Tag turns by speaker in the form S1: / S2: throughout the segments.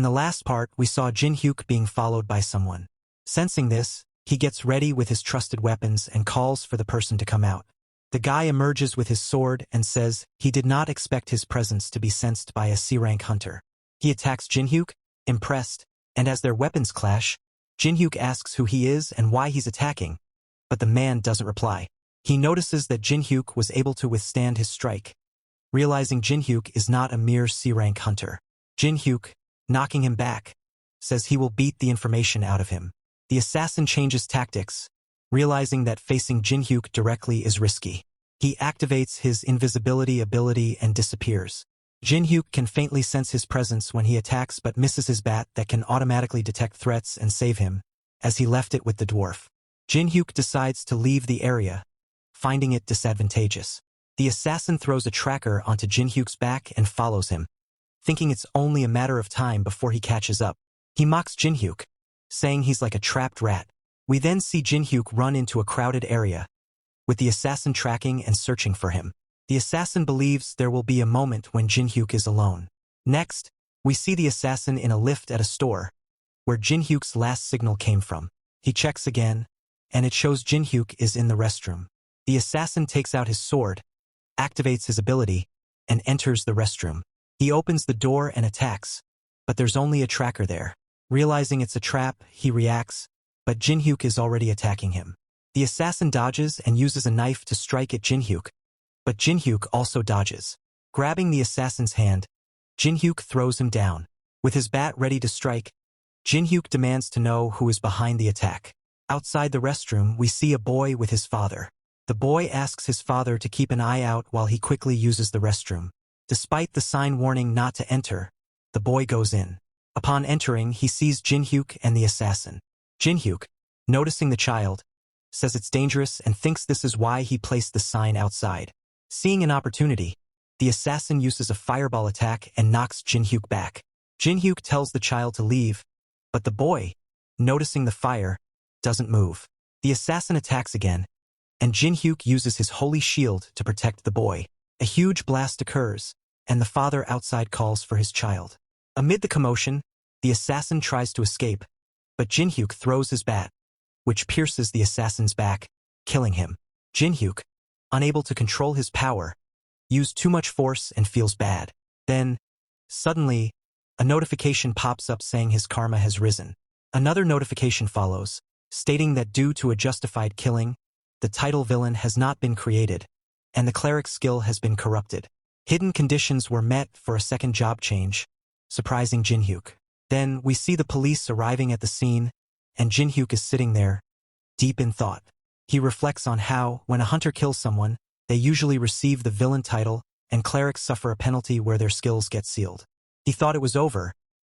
S1: In the last part, we saw Jin-hyuk being followed by someone. Sensing this, he gets ready with his trusted weapons and calls for the person to come out. The guy emerges with his sword and says he did not expect his presence to be sensed by a C-rank hunter. He attacks Jin-hyuk, impressed, and as their weapons clash, Jin-hyuk asks who he is and why he's attacking, but the man doesn't reply. He notices that Jin-hyuk was able to withstand his strike. Realizing Jin-hyuk is not a mere C-rank hunter, Jin-hyuk, knocking him back, says he will beat the information out of him. The assassin changes tactics, realizing that facing Jin-hyuk directly is risky. He activates his invisibility ability and disappears. Jin-hyuk can faintly sense his presence when he attacks but misses his bat that can automatically detect threats and save him, as he left it with the dwarf. Jin-hyuk decides to leave the area, finding it disadvantageous. The assassin throws a tracker onto Jin-hyuk's back and follows him, thinking it's only a matter of time before he catches up. He mocks Jin-hyuk, saying he's like a trapped rat. We then see Jin-hyuk run into a crowded area, with the assassin tracking and searching for him. The assassin believes there will be a moment when Jin-hyuk is alone. Next, we see the assassin in a lift at a store, where Jin-hyuk's last signal came from. He checks again, and it shows Jin-hyuk is in the restroom. The assassin takes out his sword, activates his ability, and enters the restroom. He opens the door and attacks, but there's only a tracker there. Realizing it's a trap, he reacts, but Jin-hyuk is already attacking him. The assassin dodges and uses a knife to strike at Jin-hyuk, but Jin-hyuk also dodges. Grabbing the assassin's hand, Jin-hyuk throws him down. With his bat ready to strike, Jin-hyuk demands to know who is behind the attack. Outside the restroom, we see a boy with his father. The boy asks his father to keep an eye out while he quickly uses the restroom. Despite the sign warning not to enter, the boy goes in. Upon entering, he sees Jin-hyuk and the assassin. Jin-hyuk, noticing the child, says it's dangerous and thinks this is why he placed the sign outside. Seeing an opportunity, the assassin uses a fireball attack and knocks Jin-hyuk back. Jin-hyuk tells the child to leave, but the boy, noticing the fire, doesn't move. The assassin attacks again, and Jin-hyuk uses his holy shield to protect the boy. A huge blast occurs, and the father outside calls for his child. Amid the commotion, the assassin tries to escape, but Jin-hyuk throws his bat, which pierces the assassin's back, killing him. Jin-hyuk, unable to control his power, used too much force and feels bad. Then, suddenly, a notification pops up saying his karma has risen. Another notification follows, stating that due to a justified killing, the title villain has not been created, and the cleric's skill has been corrupted. Hidden conditions were met for a second job change, surprising Jin-hyuk. Then we see the police arriving at the scene, and Jin-hyuk is sitting there, deep in thought. He reflects on how, when a hunter kills someone, they usually receive the villain title, and clerics suffer a penalty where their skills get sealed. He thought it was over,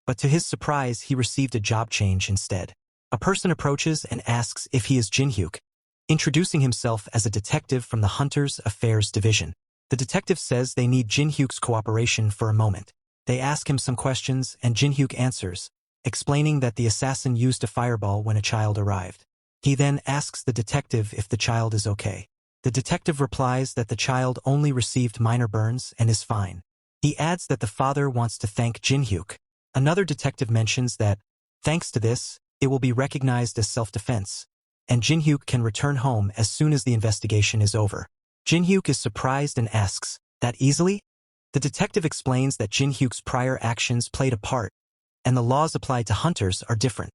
S1: but to his surprise he received a job change instead. A person approaches and asks if he is Jin-hyuk, introducing himself as a detective from the Hunters Affairs Division. The detective says they need Jin-hyuk's cooperation for a moment. They ask him some questions and Jin-hyuk answers, explaining that the assassin used a fireball when a child arrived. He then asks the detective if the child is okay. The detective replies that the child only received minor burns and is fine. He adds that the father wants to thank Jin-hyuk. Another detective mentions that, thanks to this, it will be recognized as self-defense, and Jin-hyuk can return home as soon as the investigation is over. Jin-hyuk is surprised and asks, "That easily?" The detective explains that Jin-hyuk's prior actions played a part, and the laws applied to hunters are different.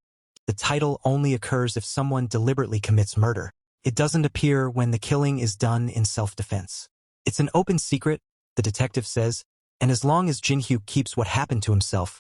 S1: The title only occurs if someone deliberately commits murder. It doesn't appear when the killing is done in self-defense. It's an open secret, the detective says, and as long as Jin-hyuk keeps what happened to himself,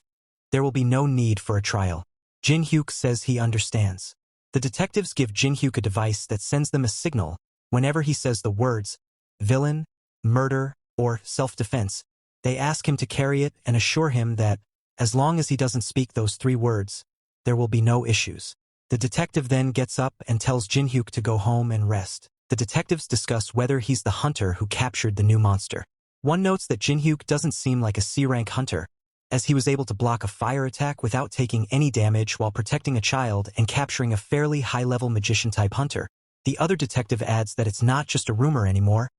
S1: there will be no need for a trial. Jin-hyuk says he understands. The detectives give Jin-hyuk a device that sends them a signal whenever he says the words villain, murder, or self-defense. They ask him to carry it and assure him that, as long as he doesn't speak those three words, there will be no issues. The detective then gets up and tells Jin-hyuk to go home and rest. The detectives discuss whether he's the hunter who captured the new monster. One notes that Jin-hyuk doesn't seem like a C-rank hunter, as he was able to block a fire attack without taking any damage while protecting a child and capturing a fairly high-level magician-type hunter. The other detective adds that it's not just a rumor anymore,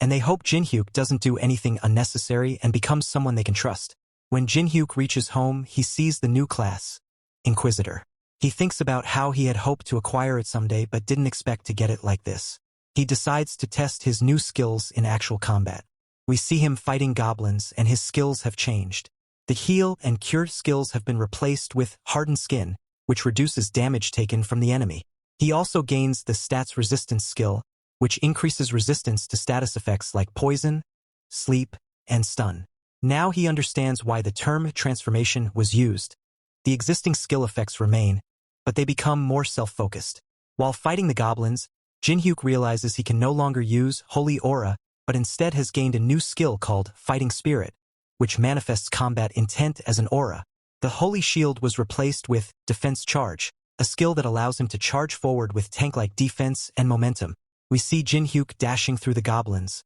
S1: and they hope Jin-hyuk doesn't do anything unnecessary and becomes someone they can trust. When Jin-hyuk reaches home, he sees the new class, Inquisitor. He thinks about how he had hoped to acquire it someday but didn't expect to get it like this. He decides to test his new skills in actual combat. We see him fighting goblins and his skills have changed. The heal and cure skills have been replaced with hardened skin, which reduces damage taken from the enemy. He also gains the stats resistance skill, which increases resistance to status effects like poison, sleep, and stun. Now he understands why the term transformation was used. The existing skill effects remain, but they become more self-focused. While fighting the goblins, Jin-hyuk realizes he can no longer use Holy Aura, but instead has gained a new skill called Fighting Spirit, which manifests combat intent as an aura. The Holy Shield was replaced with Defense Charge, a skill that allows him to charge forward with tank-like defense and momentum. We see Jin-hyuk dashing through the goblins,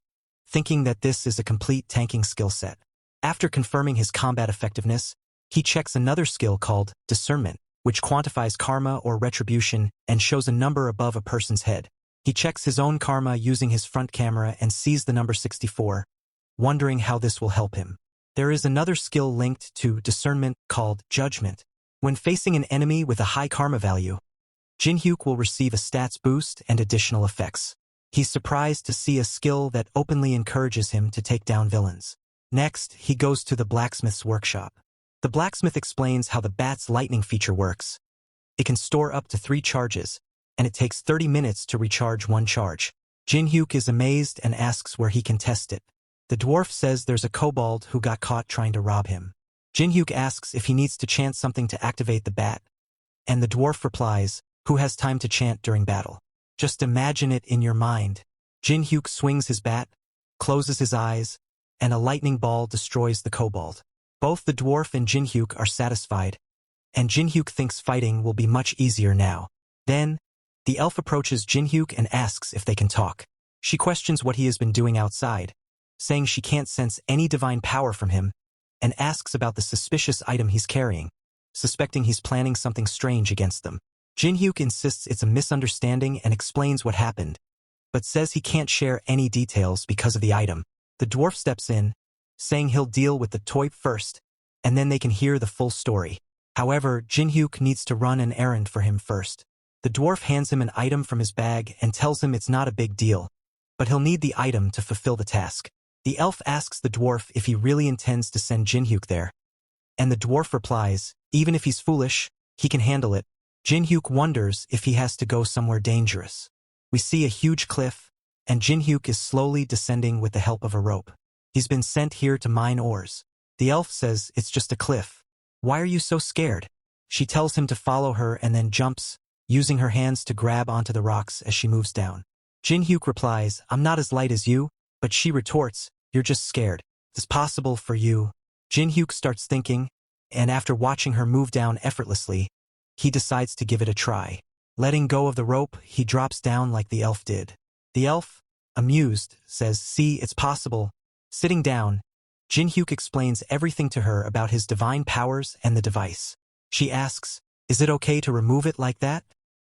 S1: thinking that this is a complete tanking skill set. After confirming his combat effectiveness, he checks another skill called Discernment, which quantifies karma or retribution and shows a number above a person's head. He checks his own karma using his front camera and sees the number 64, wondering how this will help him. There is another skill linked to discernment called Judgment. When facing an enemy with a high karma value, Jin-hyuk will receive a stats boost and additional effects. He's surprised to see a skill that openly encourages him to take down villains. Next, he goes to the blacksmith's workshop. The blacksmith explains how the bat's lightning feature works. It can store up to 3 charges, and it takes 30 minutes to recharge 1 charge. Jin-hyuk is amazed and asks where he can test it. The dwarf says there's a kobold who got caught trying to rob him. Jin-hyuk asks if he needs to chant something to activate the bat, and the dwarf replies, "Who has time to chant during battle? Just imagine it in your mind." Jin-hyuk swings his bat, closes his eyes, and a lightning ball destroys the kobold. Both the dwarf and Jin-hyuk are satisfied, and Jin-hyuk thinks fighting will be much easier now. Then, the elf approaches Jin-hyuk and asks if they can talk. She questions what he has been doing outside, saying she can't sense any divine power from him, and asks about the suspicious item he's carrying, suspecting he's planning something strange against them. Jin-hyuk insists it's a misunderstanding and explains what happened, but says he can't share any details because of the item. The dwarf steps in, saying he'll deal with the toy first, and then they can hear the full story. However, Jin-hyuk needs to run an errand for him first. The dwarf hands him an item from his bag and tells him it's not a big deal, but he'll need the item to fulfill the task. The elf asks the dwarf if he really intends to send Jin-hyuk there, and the dwarf replies, even if he's foolish, he can handle it. Jin-hyuk wonders if he has to go somewhere dangerous. We see a huge cliff, and Jin-hyuk is slowly descending with the help of a rope. He's been sent here to mine ores. The elf says it's just a cliff. Why are you so scared? She tells him to follow her and then jumps, using her hands to grab onto the rocks as she moves down. Jin-hyuk replies, "I'm not as light as you," but she retorts, "You're just scared. It's possible for you." Jin-hyuk starts thinking, and after watching her move down effortlessly, he decides to give it a try. Letting go of the rope, he drops down like the elf did. The elf, amused, says, "See, it's possible." Sitting down, Jin-hyuk explains everything to her about his divine powers and the device. She asks, "Is it okay to remove it like that?"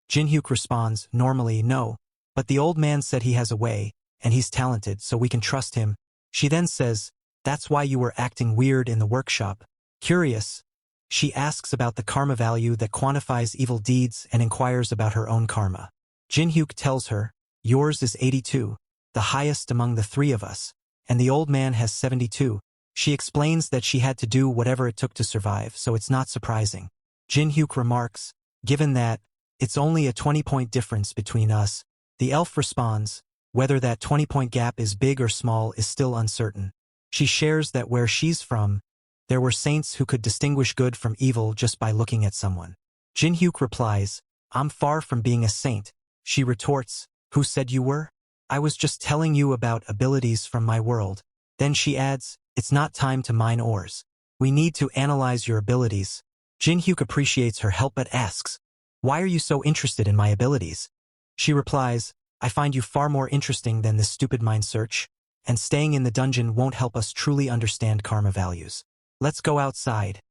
S1: Jin-hyuk responds, "Normally, no, but the old man said he has a way, and he's talented, so we can trust him." She then says, "That's why you were acting weird in the workshop." Curious, she asks about the karma value that quantifies evil deeds and inquires about her own karma. Jin-hyuk tells her, "Yours is 82, the highest among the 3 of us, and the old man has 72. She explains that she had to do whatever it took to survive, so it's not surprising. Jin-hyuk remarks, "Given that, it's only a 20-point difference between us." The elf responds, whether that 20-point gap is big or small is still uncertain. She shares that where she's from, there were saints who could distinguish good from evil just by looking at someone. Jin-hyuk replies, "I'm far from being a saint." She retorts, "Who said you were? I was just telling you about abilities from my world." Then she adds, "It's not time to mine ores. We need to analyze your abilities." Jin-hyuk appreciates her help but asks, "Why are you so interested in my abilities?" She replies, "I find you far more interesting than this stupid mine search, and staying in the dungeon won't help us truly understand karma values. Let's go outside,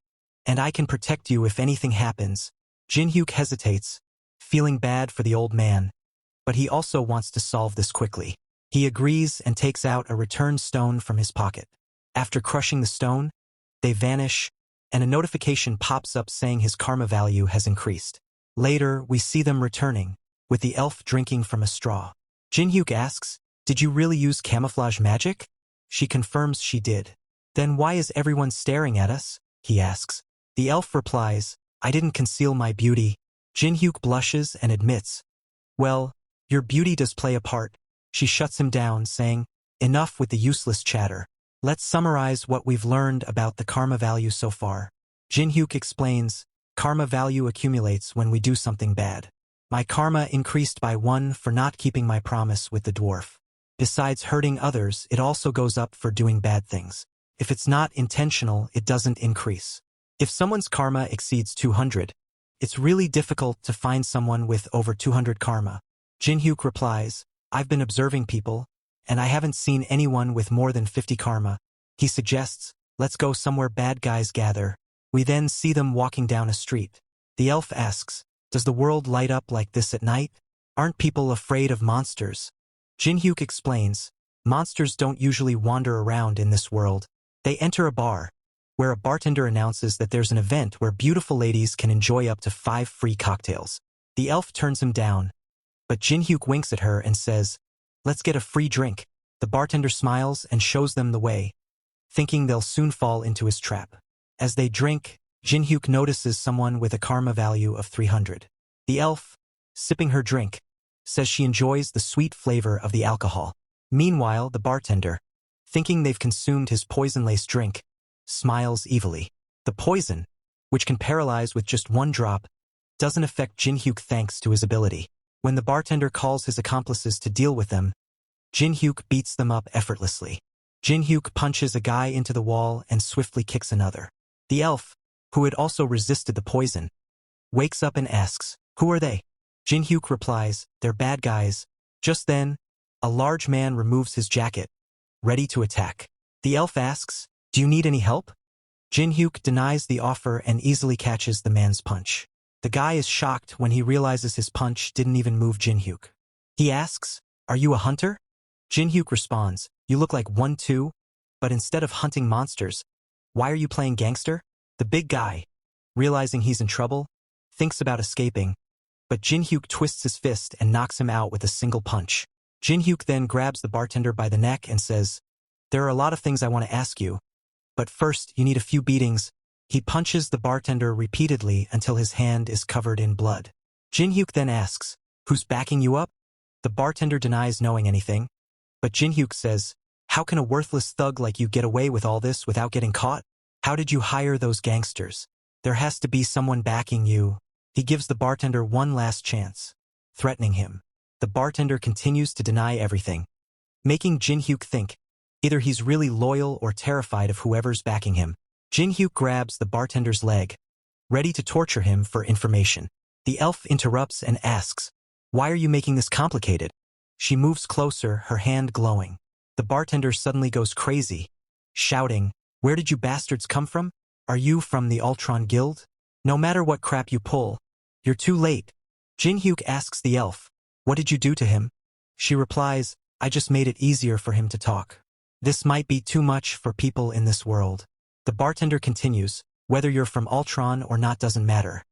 S1: and I can protect you if anything happens." Jin-hyuk hesitates, feeling bad for the old man, but he also wants to solve this quickly. He agrees and takes out a return stone from his pocket. After crushing the stone, They vanish, and a notification pops up saying his karma value has increased. Later, we see them returning, with the elf drinking from a straw. Jin-hyuk asks, "Did you really use camouflage magic?" She confirms she did. "Then why is everyone staring at us?" he asks. The elf replies, "I didn't conceal my beauty." Jin-hyuk blushes and admits, "Well, your beauty does play a part." She shuts him down, saying, "Enough with the useless chatter. Let's summarize what we've learned about the karma value so far." Jin-hyuk explains, "Karma value accumulates when we do something bad. My karma increased by 1 for not keeping my promise with the dwarf. Besides hurting others, it also goes up for doing bad things. If it's not intentional, it doesn't increase. If someone's karma exceeds 200, it's really difficult to find someone with over 200 karma." Jin-hyuk replies, "I've been observing people, and I haven't seen anyone with more than 50 karma." He suggests, "Let's go somewhere bad guys gather." We then see them walking down a street. The elf asks, "Does the world light up like this at night? Aren't people afraid of monsters?" Jin-hyuk explains, "Monsters don't usually wander around in this world. They enter a bar, where a bartender announces that there's an event where beautiful ladies can enjoy up to 5 free cocktails. The elf turns him down, but Jin-hyuk winks at her and says, "Let's get a free drink." The bartender smiles and shows them the way, thinking they'll soon fall into his trap. As they drink, Jin-hyuk notices someone with a karma value of 300. The elf, sipping her drink, says she enjoys the sweet flavor of the alcohol. Meanwhile, the bartender, thinking they've consumed his poison-laced drink, smiles evilly. The poison, which can paralyze with just 1 drop, doesn't affect Jin-hyuk thanks to his ability. When the bartender calls his accomplices to deal with them, Jin-hyuk beats them up effortlessly. Jin-hyuk punches a guy into the wall and swiftly kicks another. The elf, who had also resisted the poison, wakes up and asks, "Who are they?" Jin-hyuk replies, "They're bad guys." Just then, a large man removes his jacket, ready to attack. The elf asks, "Do you need any help?" Jin-hyuk denies the offer and easily catches the man's punch. The guy is shocked when he realizes his punch didn't even move Jin-hyuk. He asks, "Are you a hunter?" Jin-hyuk responds, "You look like one too, but instead of hunting monsters, why are you playing gangster?" The big guy, realizing he's in trouble, thinks about escaping, but Jin-hyuk twists his fist and knocks him out with a single punch. Jin-hyuk then grabs the bartender by the neck and says, "There are a lot of things I want to ask you, but first you need a few beatings." He punches the bartender repeatedly until his hand is covered in blood. Jin-hyuk then asks, "Who's backing you up?" The bartender denies knowing anything, but Jin-hyuk says, "How can a worthless thug like you get away with all this without getting caught? How did you hire those gangsters? There has to be someone backing you." He gives the bartender one last chance, threatening him. The bartender continues to deny everything, making Jin-hyuk think either he's really loyal or terrified of whoever's backing him. Jin-hyuk grabs the bartender's leg, ready to torture him for information. The elf interrupts and asks, "Why are you making this complicated?" She moves closer, her hand glowing. The bartender suddenly goes crazy, shouting, "Where did you bastards come from? Are you from the Ultron Guild? No matter what crap you pull, you're too late." Jin-hyuk asks the elf, "What did you do to him?" She replies, "I just made it easier for him to talk. This might be too much for people in this world." The bartender continues, "Whether you're from Ultron or not doesn't matter.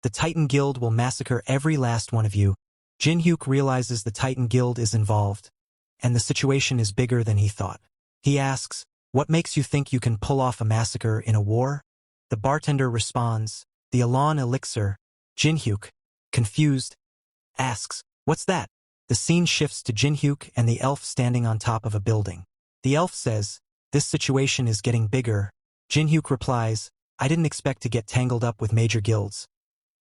S1: The Titan Guild will massacre every last one of you." Jin-hyuk realizes the Titan Guild is involved, and the situation is bigger than he thought. He asks, "What makes you think you can pull off a massacre in a war?" The bartender responds, "The Elan elixir." Jin-hyuk, confused, asks, "What's that?" The scene shifts to Jin-hyuk and the elf standing on top of a building. The elf says, "This situation is getting bigger." Jin-hyuk replies, "I didn't expect to get tangled up with major guilds.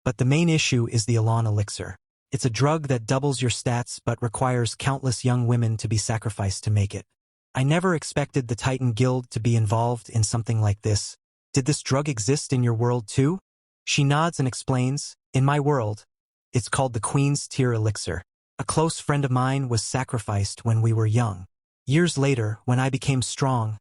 S1: But the main issue is the Elan elixir. It's a drug that doubles your stats but requires countless young women to be sacrificed to make it. I never expected the Titan Guild to be involved in something like this. Did this drug exist in your world too?" She nods and explains, "In my world, it's called the Queen's Tear elixir. A close friend of mine was sacrificed when we were young. Years later, when I became strong,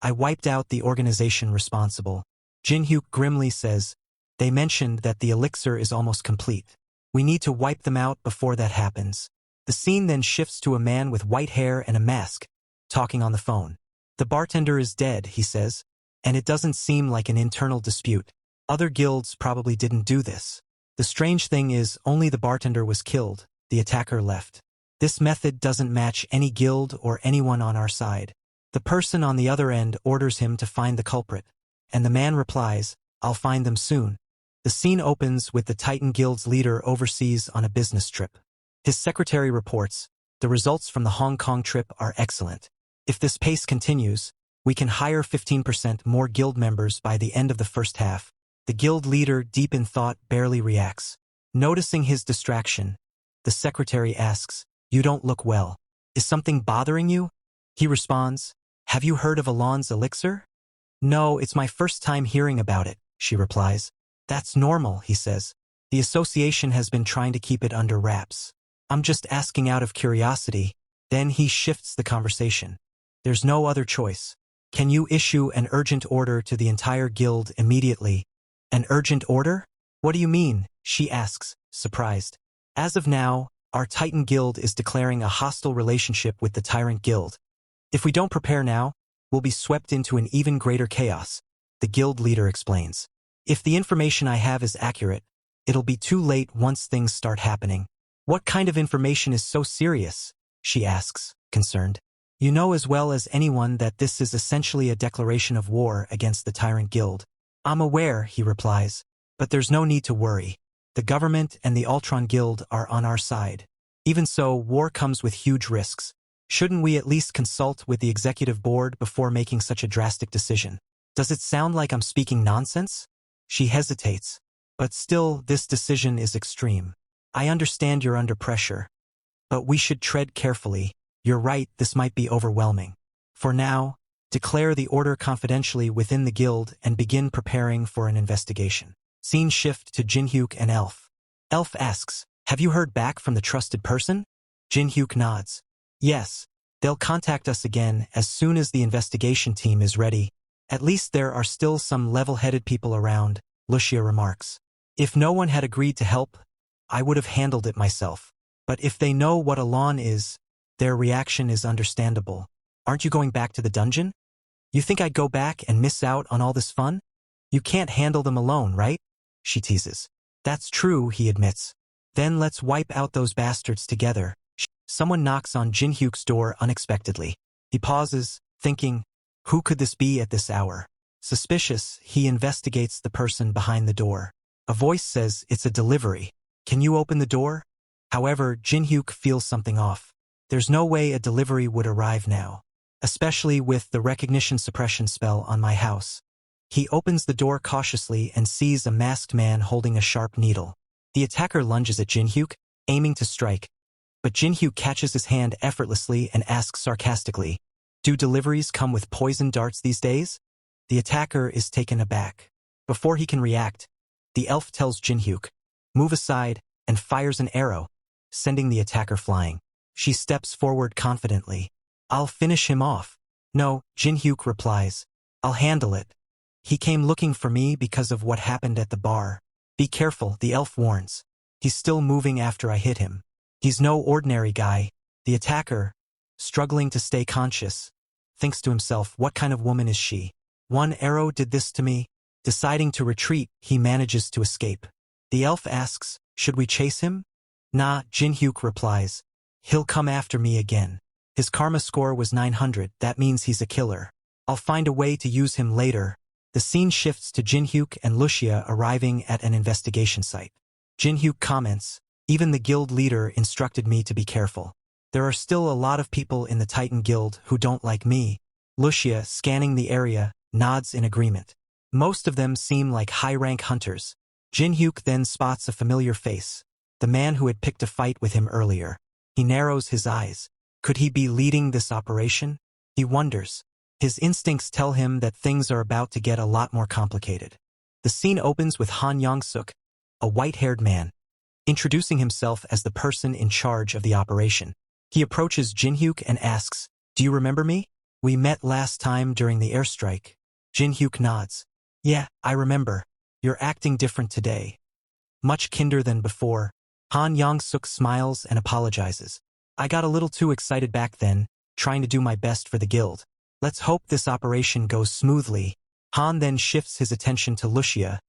S1: I wiped out the organization responsible." Jin-hyuk grimly says, "They mentioned that the elixir is almost complete. We need to wipe them out before that happens." The scene then shifts to a man with white hair and a mask, talking on the phone. "The bartender is dead," he says. And it doesn't seem like an internal dispute. Other guilds probably didn't do this. The strange thing is, only the bartender was killed, the attacker left. This method doesn't match any guild or anyone on our side. The person on the other end orders him to find the culprit. And the man replies, "I'll find them soon." The scene opens with the Titan Guild's leader overseas on a business trip. His secretary reports, "The results from the Hong Kong trip are excellent. If this pace continues, we can hire 15% more guild members by the end of the first half." The guild leader, deep in thought, barely reacts. Noticing his distraction, the secretary asks, "You don't look well. Is something bothering you?" He responds, "Have you heard of Alon's elixir?" "No, it's my first time hearing about it," she replies. "That's normal," he says. "The association has been trying to keep it under wraps. I'm just asking out of curiosity." Then he shifts the conversation. "There's no other choice. Can you issue an urgent order to the entire guild immediately?" "An urgent order? What do you mean?" she asks, surprised. "As of now, our Titan Guild is declaring a hostile relationship with the Tyrant Guild. If we don't prepare now, we'll be swept into an even greater chaos," the guild leader explains. "If the information I have is accurate, it'll be too late once things start happening." "What kind of information is so serious?" she asks, concerned. "You know as well as anyone that this is essentially a declaration of war against the Tyrant Guild." "I'm aware," he replies, "but there's no need to worry. The government and the Ultron Guild are on our side. Even so, war comes with huge risks. Shouldn't we at least consult with the executive board before making such a drastic decision?" "Does it sound like I'm speaking nonsense?" She hesitates. "But still, this decision is extreme. I understand you're under pressure. But we should tread carefully. You're right, this might be overwhelming. For now, declare the order confidentially within the guild and begin preparing for an investigation." Scene shift to Jinhyuk and Elf. Elf asks, "Have you heard back from the trusted person?" Jinhyuk nods. "Yes, they'll contact us again as soon as the investigation team is ready. At least there are still some level-headed people around," Lucia remarks. "If no one had agreed to help, I would have handled it myself. But if they know what Alon is, their reaction is understandable." "Aren't you going back to the dungeon? You think I'd go back and miss out on all this fun? You can't handle them alone, right?" she teases. "That's true," he admits. "Then let's wipe out those bastards together." Someone knocks on Jinhyuk's door unexpectedly. He pauses, thinking, who could this be at this hour? Suspicious, he investigates the person behind the door. A voice says it's a delivery. "Can you open the door?" However, Jinhyuk feels something off. There's no way a delivery would arrive now, especially with the recognition suppression spell on my house. He opens the door cautiously and sees a masked man holding a sharp needle. The attacker lunges at Jinhyuk, aiming to strike. But Jinhyuk catches his hand effortlessly and asks sarcastically, "Do deliveries come with poison darts these days?" The attacker is taken aback. Before he can react, the elf tells Jinhyuk, "Move aside," and fires an arrow, sending the attacker flying. She steps forward confidently. "I'll finish him off." "No," Jinhyuk replies. "I'll handle it. He came looking for me because of what happened at the bar." "Be careful," the elf warns. "He's still moving after I hit him. He's no ordinary guy." The attacker, struggling to stay conscious, thinks to himself, what kind of woman is she? One arrow did this to me. Deciding to retreat, he manages to escape. The elf asks, "Should we chase him?" "Nah," Jinhyuk replies. "He'll come after me again. His karma score was 900, that means he's a killer. I'll find a way to use him later." The scene shifts to Jinhyuk and Lucia arriving at an investigation site. Jinhyuk comments, "Even the guild leader instructed me to be careful. There are still a lot of people in the Titan Guild who don't like me." Lucia, scanning the area, nods in agreement. Most of them seem like high-rank hunters. Jinhyuk then spots a familiar face, the man who had picked a fight with him earlier. He narrows his eyes. Could he be leading this operation? He wonders. His instincts tell him that things are about to get a lot more complicated. The scene opens with Han Young-suk, a white-haired man, introducing himself as the person in charge of the operation. He approaches Jinhyuk and asks, "Do you remember me? We met last time during the airstrike." Jinhyuk nods. "Yeah, I remember. You're acting different today. Much kinder than before." Han Young-suk smiles and apologizes. "I got a little too excited back then, trying to do my best for the guild. Let's hope this operation goes smoothly." Han then shifts his attention to Lucia,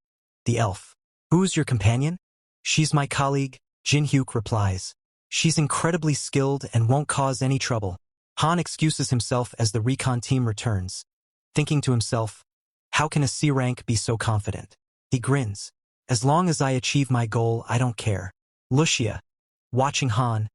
S1: the elf. Who's your companion? She's my colleague, Jin-hyuk replies. She's incredibly skilled and won't cause any trouble. Han excuses himself as the recon team returns, thinking to himself, how can a C rank be so confident? He grins. As long as I achieve my goal, I don't care. Lucia, watching Han,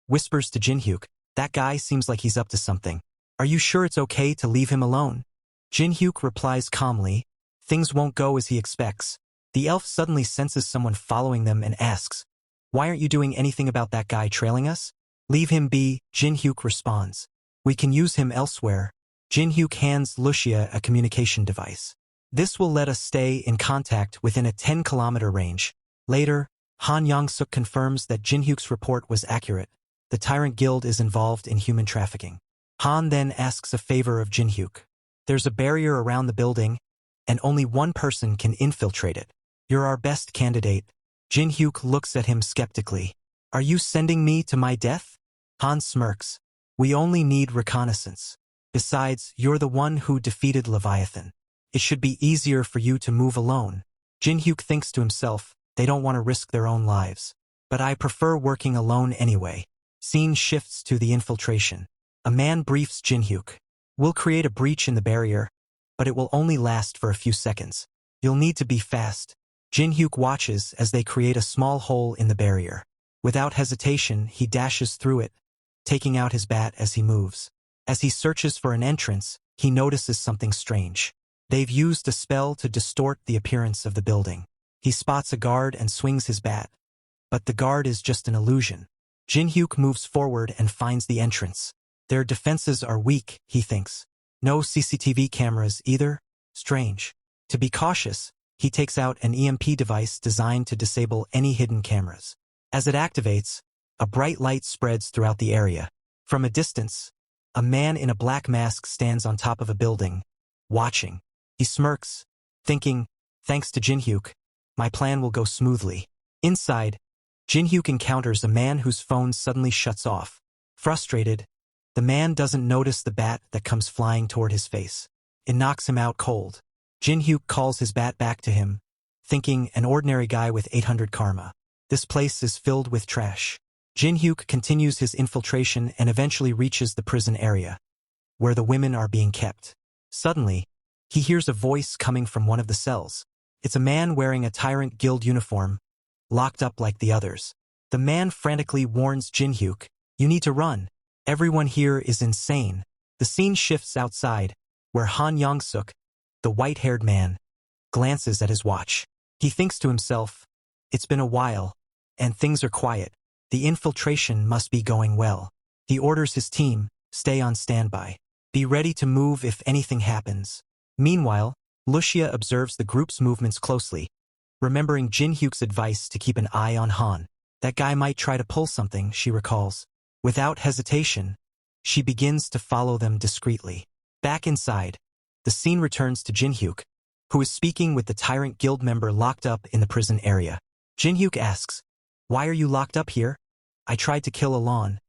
S1: whispers to Jin-hyuk, that guy seems like he's up to something. Are you sure it's okay to leave him alone? Jin-hyuk replies calmly, things won't go as he expects. The elf suddenly senses someone following them and asks, why aren't you doing anything about that guy trailing us? Leave him be, Jin-hyuk responds. We can use him elsewhere. Jin-hyuk hands Lucia a communication device. This will let us stay in contact within a 10-kilometer range. Later, Han Young-suk confirms that Jin-hyuk's report was accurate. The Tyrant Guild is involved in human trafficking. Han then asks a favor of Jin-hyuk. There's a barrier around the building, and only one person can infiltrate it. You're our best candidate. Jin-hyuk looks at him skeptically. Are you sending me to my death? Han smirks. We only need reconnaissance. Besides, you're the one who defeated Leviathan. It should be easier for you to move alone. Jin-hyuk thinks to himself, they don't want to risk their own lives. But I prefer working alone anyway. Scene shifts to the infiltration. A man briefs Jin-hyuk. We'll create a breach in the barrier, but it will only last for a few seconds. You'll need to be fast. Jin-hyuk watches as they create a small hole in the barrier. Without hesitation, he dashes through it, taking out his bat as he moves. As he searches for an entrance, he notices something strange. They've used a spell to distort the appearance of the building. He spots a guard and swings his bat. But the guard is just an illusion. Jin-hyuk moves forward and finds the entrance. Their defenses are weak, he thinks. No CCTV cameras either? Strange. To be cautious, he takes out an EMP device designed to disable any hidden cameras. As it activates, a bright light spreads throughout the area. From a distance, a man in a black mask stands on top of a building, watching. He smirks, thinking, thanks to Jin-hyuk, my plan will go smoothly. Inside, Jin-hyuk encounters a man whose phone suddenly shuts off. Frustrated, the man doesn't notice the bat that comes flying toward his face. It knocks him out cold. Jin-hyuk calls his bat back to him, thinking an ordinary guy with 800 karma. This place is filled with trash. Jin-hyuk continues his infiltration and eventually reaches the prison area, where the women are being kept. Suddenly, he hears a voice coming from one of the cells. It's a man wearing a Tyrant Guild uniform, locked up like the others. The man frantically warns Jin-hyuk, you need to run. Everyone here is insane. The scene shifts outside, where Han Young-suk, the white-haired man, glances at his watch. He thinks to himself, it's been a while, and things are quiet. The infiltration must be going well. He orders his team, stay on standby. Be ready to move if anything happens. Meanwhile, Lucia observes the group's movements closely, remembering Jin-hyuk's advice to keep an eye on Han. That guy might try to pull something, she recalls. Without hesitation, she begins to follow them discreetly. Back inside, the scene returns to Jin-hyuk, who is speaking with the Tyrant Guild member locked up in the prison area. Jin-hyuk asks, why are you locked up here? I tried to kill Alon,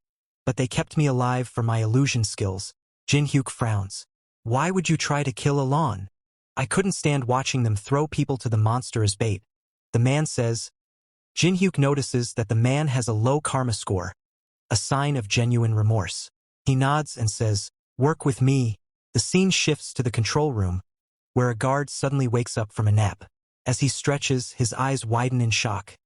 S1: but they kept me alive for my illusion skills. Jin-hyuk frowns. Why would you try to kill Alon? I couldn't stand watching them throw people to the monster as bait. The man says. Jin-hyuk notices that the man has a low karma score, a sign of genuine remorse. He nods and says, work with me. The scene shifts to the control room, where a guard suddenly wakes up from a nap. As he stretches, his eyes widen in shock.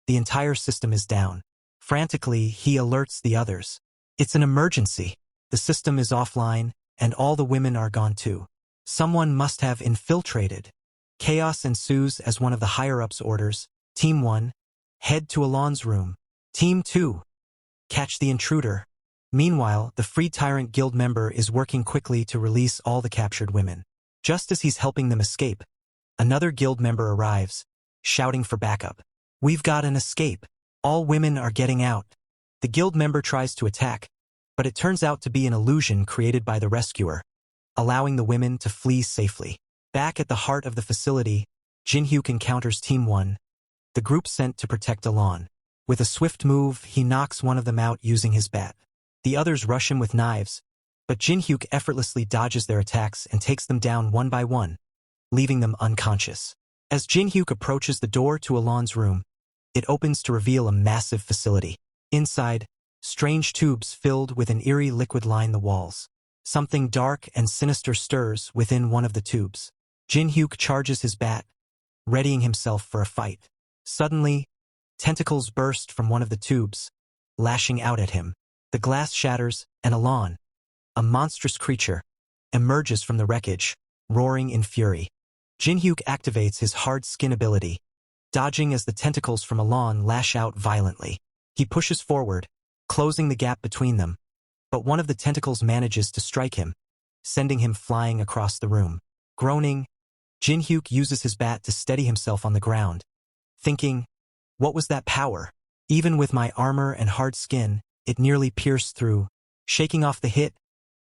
S1: The entire system is down. Frantically, he alerts the others. It's an emergency. The system is offline, and all the women are gone too. Someone must have infiltrated. Chaos ensues as one of the higher-ups orders, Team 1, head to Alon's room. Team 2, catch the intruder. Meanwhile, the Free Tyrant Guild member is working quickly to release all the captured women. Just as he's helping them escape, another guild member arrives, shouting for backup. We've got an escape. All women are getting out. The guild member tries to attack, but it turns out to be an illusion created by the rescuer, allowing the women to flee safely. Back at the heart of the facility, Jin-hyuk encounters Team 1, the group sent to protect Alon. With a swift move, he knocks one of them out using his bat. The others rush him with knives, but Jin-hyuk effortlessly dodges their attacks and takes them down one by one. leaving them unconscious. As Jin-hyuk approaches the door to Alon's room, it opens to reveal a massive facility. Inside, strange tubes filled with an eerie liquid line the walls. Something dark and sinister stirs within one of the tubes. Jin-hyuk charges his bat, readying himself for a fight. Suddenly, tentacles burst from one of the tubes, lashing out at him. The glass shatters, and Alon, a monstrous creature, emerges from the wreckage, roaring in fury. Jin-hyuk activates his hard skin ability, dodging as the tentacles from Alon lash out violently. He pushes forward, closing the gap between them, but one of the tentacles manages to strike him, sending him flying across the room. Groaning, Jin-hyuk uses his bat to steady himself on the ground, thinking, what was that power? Even with my armor and hard skin, it nearly pierced through. Shaking off the hit,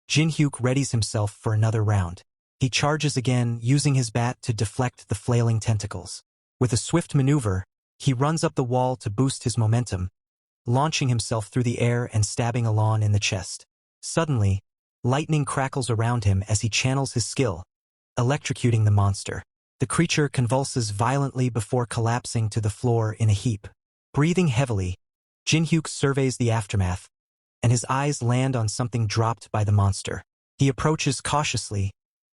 S1: Jin-hyuk readies himself for another round. He charges again, using his bat to deflect the flailing tentacles. With a swift maneuver, he runs up the wall to boost his momentum, launching himself through the air and stabbing Alon in the chest. Suddenly, lightning crackles around him as he channels his skill, electrocuting the monster. The creature convulses violently before collapsing to the floor in a heap. Breathing heavily, Jin-hyuk surveys the aftermath, and his eyes land on something dropped by the monster. He approaches cautiously,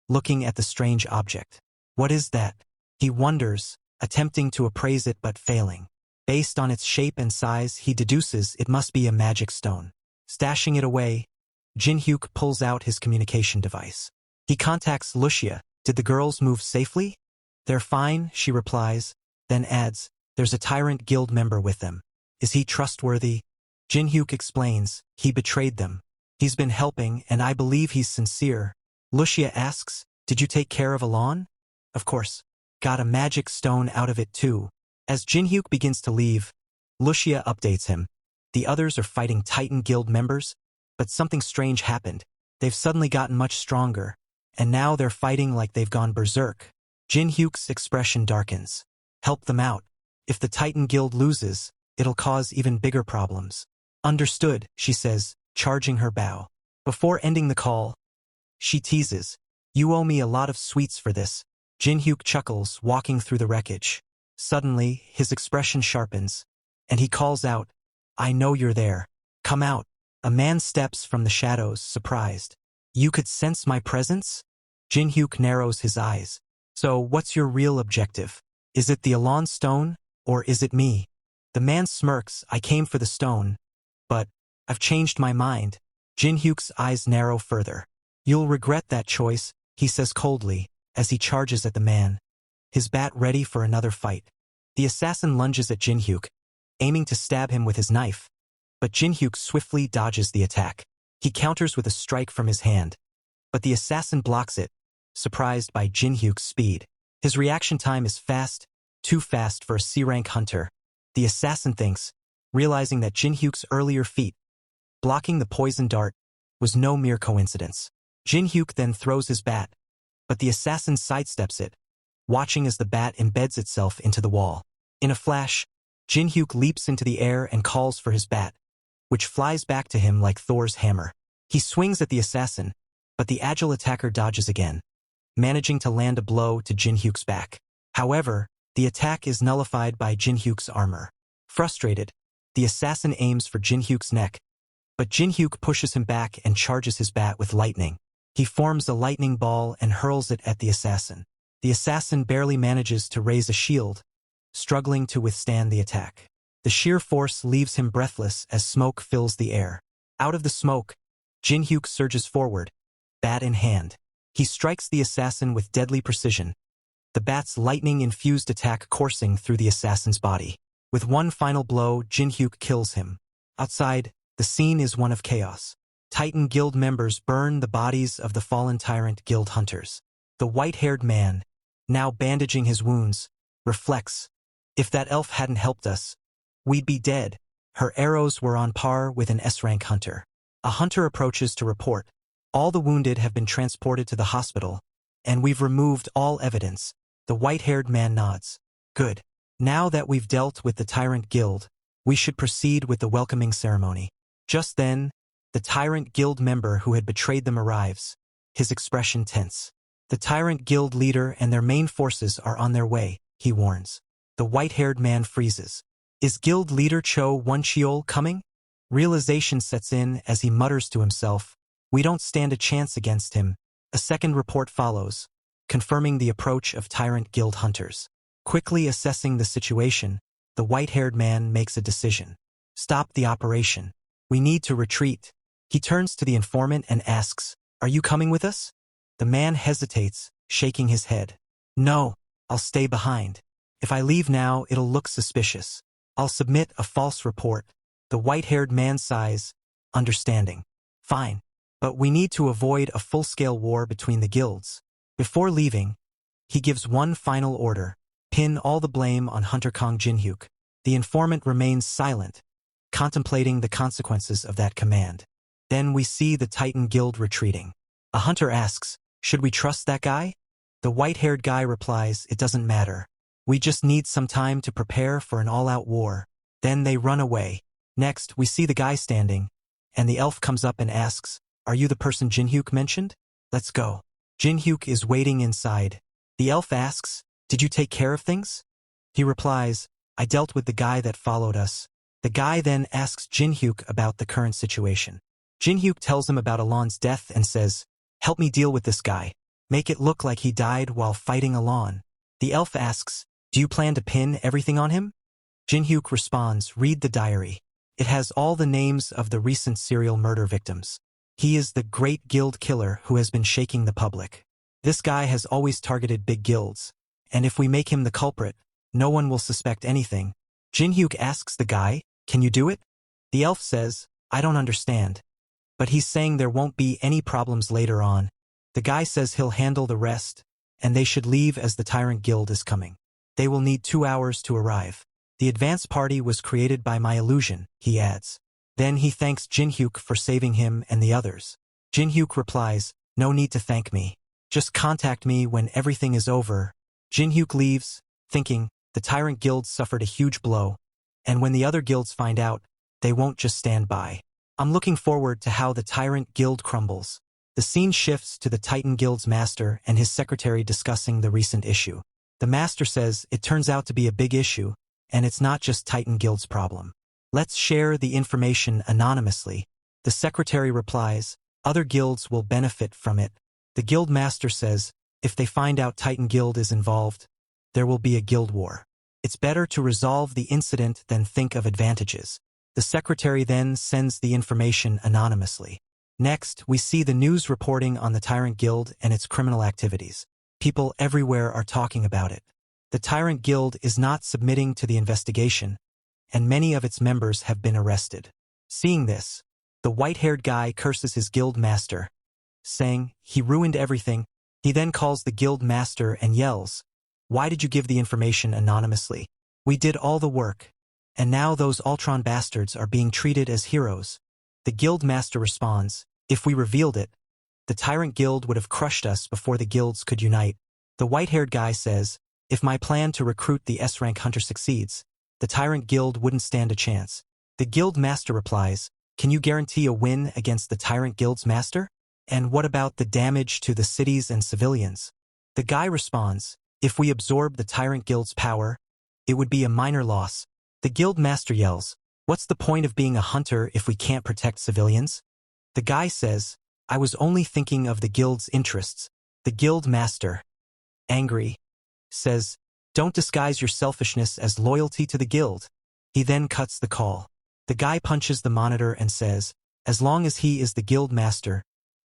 S1: looking at the strange object. What is that? He wonders, attempting to appraise it but failing. Based on its shape and size, he deduces it must be a magic stone. Stashing it away, Jin-hyuk pulls out his communication device. He contacts Lucia. Did the girls move safely? They're fine, she replies, then adds, there's a tyrant guild member with them. Is he trustworthy? Jin-hyuk explains, he betrayed them. He's been helping, and I believe he's sincere. Lucia asks, did you take care of Alon? Of course. Got a magic stone out of it too. As Jin-hyuk begins to leave, Lucia updates him. The others are fighting Titan Guild members, but something strange happened. They've suddenly gotten much stronger, and now they're fighting like they've gone berserk. Jin-hyuk's expression darkens. Help them out. If the Titan Guild loses, it'll cause even bigger problems. Understood, she says, charging her bow. Before ending the call, she teases, you owe me a lot of sweets for this. Jin-hyuk chuckles, walking through the wreckage. Suddenly, his expression sharpens, and he calls out, I know you're there. Come out. A man steps from the shadows, surprised. You could sense my presence? Jin-hyuk narrows his eyes. So, what's your real objective? Is it the Alon stone, or is it me? The man smirks, I came for the stone, but I've changed my mind. Jin-hyuk's eyes narrow further. You'll regret that choice, he says coldly, as he charges at the man, his bat ready for another fight. The assassin lunges at Jin-hyuk, aiming to stab him with his knife, but Jin-hyuk swiftly dodges the attack. He counters with a strike from his hand, but the assassin blocks it, surprised by Jin-hyuk's speed. His reaction time is fast, too fast for a C-rank hunter. The assassin thinks, realizing that Jin-hyuk's earlier feat, blocking the poison dart, was no mere coincidence. Jin-hyuk then throws his bat, but the assassin sidesteps it, watching as the bat embeds itself into the wall. In a flash, Jin-hyuk leaps into the air and calls for his bat, which flies back to him like Thor's hammer. He swings at the assassin, but the agile attacker dodges again, managing to land a blow to Jin-hyuk's back. However, the attack is nullified by Jin-hyuk's armor. Frustrated, the assassin aims for Jin-hyuk's neck, but Jin-hyuk pushes him back and charges his bat with lightning. He forms a lightning ball and hurls it at the assassin. The assassin barely manages to raise a shield, struggling to withstand the attack. The sheer force leaves him breathless as smoke fills the air. Out of the smoke, Jin-hyuk surges forward, bat in hand. He strikes the assassin with deadly precision, the bat's lightning-infused attack coursing through the assassin's body. With one final blow, Jin-hyuk kills him. Outside, the scene is one of chaos. Titan Guild members burn the bodies of the fallen Tyrant Guild hunters. The white-haired man, now bandaging his wounds, reflects, if that elf hadn't helped us, we'd be dead. Her arrows were on par with an S-rank hunter. A hunter approaches to report, all the wounded have been transported to the hospital, and we've removed all evidence. The white-haired man nods. Good. Now that we've dealt with the Tyrant Guild, we should proceed with the welcoming ceremony. Just then, the Tyrant Guild member who had betrayed them arrives, his expression tense. The tyrant guild leader and their main forces are on their way, he warns. The white-haired man freezes. Is guild leader Cho Won-cheol coming? Realization sets in as he mutters to himself, we don't stand a chance against him. A second report follows, confirming the approach of tyrant guild hunters. Quickly assessing the situation, the white-haired man makes a decision. Stop the operation. We need to retreat. He turns to the informant and asks, are you coming with us? The man hesitates, shaking his head. No, I'll stay behind. If I leave now, it'll look suspicious. I'll submit a false report. The white-haired man sighs, understanding. Fine, but we need to avoid a full-scale war between the guilds. Before leaving, he gives one final order, pin all the blame on Hunter Kong Jinhyuk. The informant remains silent, contemplating the consequences of that command. Then we see the Titan Guild retreating. A hunter asks, should we trust that guy? The white-haired guy replies, it doesn't matter. We just need some time to prepare for an all-out war. Then they run away. Next, we see the guy standing, and the elf comes up and asks, are you the person Jinhyuk mentioned? Let's go. Jinhyuk is waiting inside. The elf asks, did you take care of things? He replies, I dealt with the guy that followed us. The guy then asks Jinhyuk about the current situation. Jinhyuk tells him about Alon's death and says, help me deal with this guy. Make it look like he died while fighting Alon. The elf asks, do you plan to pin everything on him? Jinhyuk responds, read the diary. It has all the names of the recent serial murder victims. He is the great guild killer who has been shaking the public. This guy has always targeted big guilds, and if we make him the culprit, no one will suspect anything. Jinhyuk asks the guy, can you do it? The elf says, I don't understand. But he's saying there won't be any problems later on. The guy says he'll handle the rest, and they should leave as the Tyrant Guild is coming. They will need 2 hours to arrive. The advance party was created by my illusion, he adds. Then he thanks Jinhyuk for saving him and the others. Jinhyuk replies, no need to thank me. Just contact me when everything is over. Jinhyuk leaves, thinking, the Tyrant Guild suffered a huge blow, and when the other guilds find out, they won't just stand by. I'm looking forward to how the Tyrant Guild crumbles. The scene shifts to the Titan Guild's master and his secretary discussing the recent issue. The master says it turns out to be a big issue, and it's not just Titan Guild's problem. Let's share the information anonymously. The secretary replies, other guilds will benefit from it. The guild master says, if they find out Titan Guild is involved, there will be a guild war. It's better to resolve the incident than think of advantages. The secretary then sends the information anonymously. Next, we see the news reporting on the Tyrant Guild and its criminal activities. People everywhere are talking about it. The Tyrant Guild is not submitting to the investigation, and many of its members have been arrested. Seeing this, the white-haired guy curses his guild master, saying, he ruined everything. He then calls the guild master and yells, why did you give the information anonymously? We did all the work, and now those Ultron bastards are being treated as heroes. The guild master responds, if we revealed it, the Tyrant Guild would have crushed us before the guilds could unite. The white-haired guy says, if my plan to recruit the S-rank hunter succeeds, the Tyrant Guild wouldn't stand a chance. The guild master replies, can you guarantee a win against the Tyrant Guild's master? And what about the damage to the cities and civilians? The guy responds, if we absorb the Tyrant Guild's power, it would be a minor loss. The guild master yells, what's the point of being a hunter if we can't protect civilians? The guy says, I was only thinking of the guild's interests. The guild master, angry, says, don't disguise your selfishness as loyalty to the guild. He then cuts the call. The guy punches the monitor and says, as long as he is the guild master,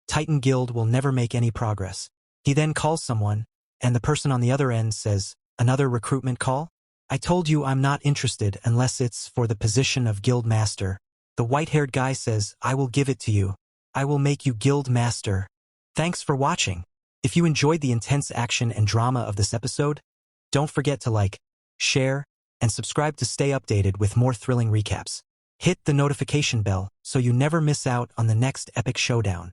S1: Titan Guild will never make any progress. He then calls someone, and the person on the other end says, another recruitment call? I told you I'm not interested unless it's for the position of guild master. The white-haired guy says, I will give it to you. I will make you guild master. Thanks for watching. If you enjoyed the intense action and drama of this episode, don't forget to like, share, and subscribe to stay updated with more thrilling recaps. Hit the notification bell so you never miss out on the next epic showdown.